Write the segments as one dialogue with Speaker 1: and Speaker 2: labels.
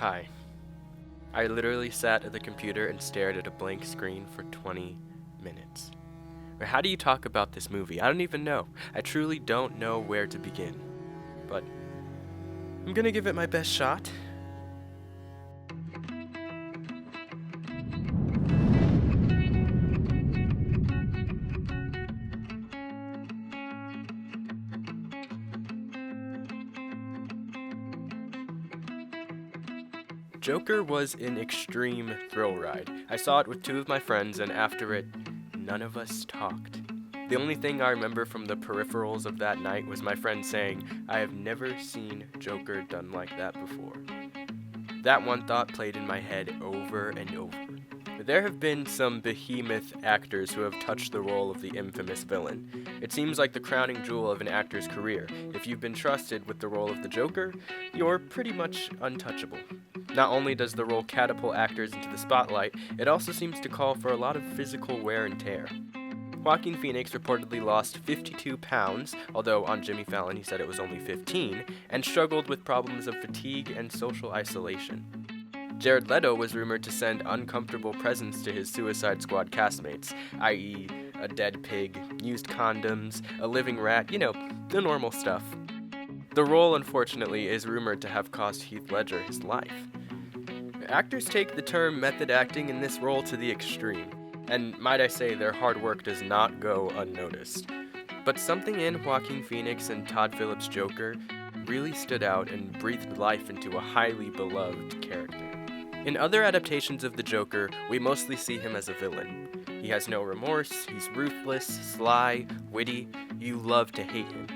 Speaker 1: Hi. I literally sat at the computer and stared at a blank screen for 20 minutes. How do you talk about this movie? I don't even know. I truly don't know where to begin. But I'm gonna give it my best shot. Joker was an extreme thrill ride. I saw it with two of my friends, and after it, none of us talked. The only thing I remember from the peripherals of that night was my friend saying, "I have never seen Joker done like that before." That one thought played in my head over and over. There have been some behemoth actors who have touched the role of the infamous villain. It seems like the crowning jewel of an actor's career. If you've been trusted with the role of the Joker, you're pretty much untouchable. Not only does the role catapult actors into the spotlight, it also seems to call for a lot of physical wear and tear. Joaquin Phoenix reportedly lost 52 pounds, although on Jimmy Fallon he said it was only 15, and struggled with problems of fatigue and social isolation. Jared Leto was rumored to send uncomfortable presents to his Suicide Squad castmates, i.e., a dead pig, used condoms, a living rat, the normal stuff. The role, unfortunately, is rumored to have cost Heath Ledger his life. Actors take the term method acting in this role to the extreme, and might I say their hard work does not go unnoticed. But something in Joaquin Phoenix and Todd Phillips' Joker really stood out and breathed life into a highly beloved character. In other adaptations of the Joker, we mostly see him as a villain. He has no remorse, he's ruthless, sly, witty, you love to hate him.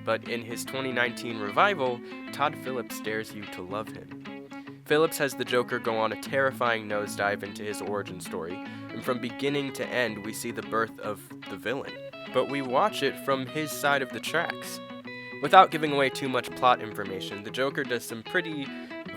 Speaker 1: But in his 2019 revival, Todd Phillips dares you to love him. Phillips has the Joker go on a terrifying nosedive into his origin story, and from beginning to end we see the birth of the villain. But we watch it from his side of the tracks. Without giving away too much plot information, the Joker does some pretty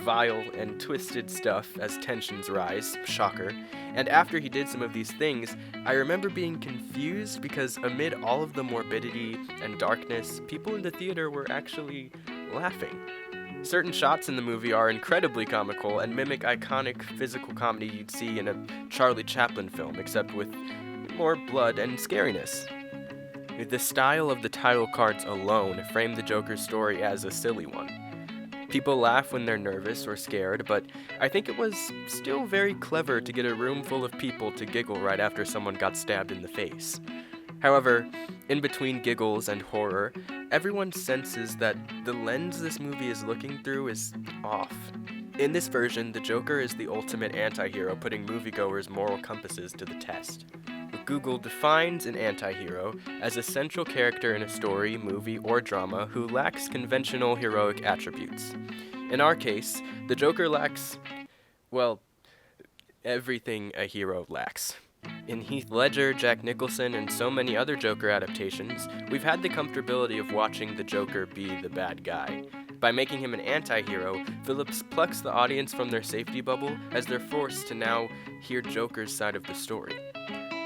Speaker 1: vile and twisted stuff as tensions rise, shocker, and after he did some of these things, I remember being confused because amid all of the morbidity and darkness, people in the theater were actually laughing. Certain shots in the movie are incredibly comical and mimic iconic physical comedy you'd see in a Charlie Chaplin film, except with more blood and scariness. The style of the title cards alone frame the Joker's story as a silly one. People laugh when they're nervous or scared, but I think it was still very clever to get a room full of people to giggle right after someone got stabbed in the face. However, in between giggles and horror, everyone senses that the lens this movie is looking through is off. In this version, the Joker is the ultimate anti-hero, putting moviegoers' moral compasses to the test. Google defines an anti-hero as a central character in a story, movie, or drama who lacks conventional heroic attributes. In our case, the Joker lacks, everything a hero lacks. In Heath Ledger, Jack Nicholson, and so many other Joker adaptations, we've had the comfortability of watching the Joker be the bad guy. By making him an anti-hero, Phillips plucks the audience from their safety bubble as they're forced to now hear Joker's side of the story.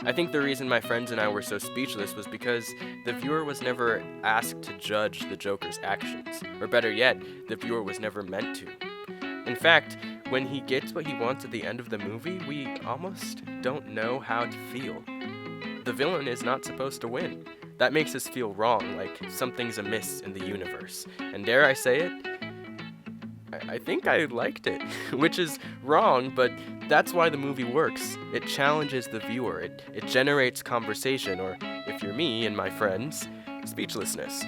Speaker 1: I think the reason my friends and I were so speechless was because the viewer was never asked to judge the Joker's actions, or better yet, the viewer was never meant to. In fact, when he gets what he wants at the end of the movie, we almost don't know how to feel. The villain is not supposed to win. That makes us feel wrong, like something's amiss in the universe. And dare I say it? I think I liked it, which is wrong, but that's why the movie works. It challenges the viewer, it generates conversation, or if you're me and my friends, speechlessness.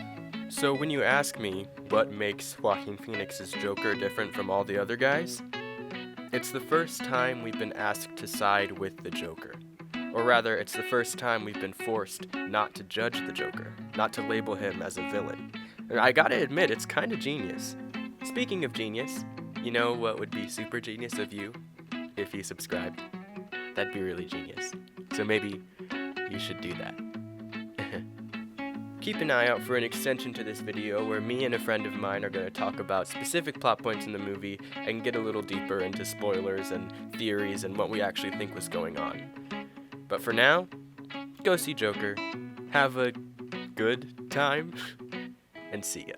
Speaker 1: So when you ask me what makes Joaquin Phoenix's Joker different from all the other guys, it's the first time we've been asked to side with the Joker. Or rather, it's the first time we've been forced not to judge the Joker, not to label him as a villain. And I gotta admit, it's kinda genius. Speaking of genius, you know what would be super genius of you? If you subscribed. That'd be really genius. So maybe you should do that. Keep an eye out for an extension to this video where me and a friend of mine are going to talk about specific plot points in the movie and get a little deeper into spoilers and theories and what we actually think was going on. But for now, go see Joker, have a good time, and see ya.